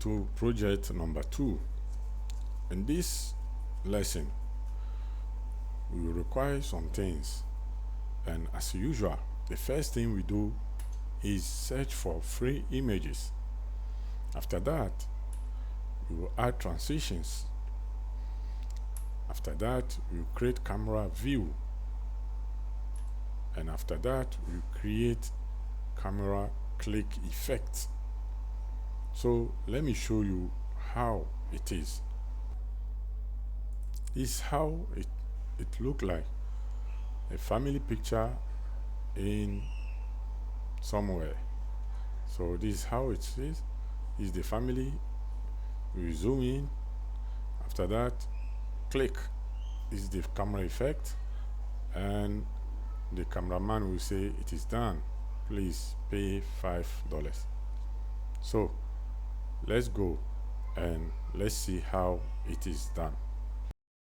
to project number 2. In this lesson, we will require some things, and as usual, the first thing we do is search for free images. After that, we will add transitions. After that, we will create camera view, and after that, we will create camera click effect. So let me show you how it is. This is how it look like, a family picture in somewhere. So this is how it is the family. We zoom in. After that, click. This is the camera effect, and the cameraman will say it is done, please pay $5. So let's go and let's see how it is done.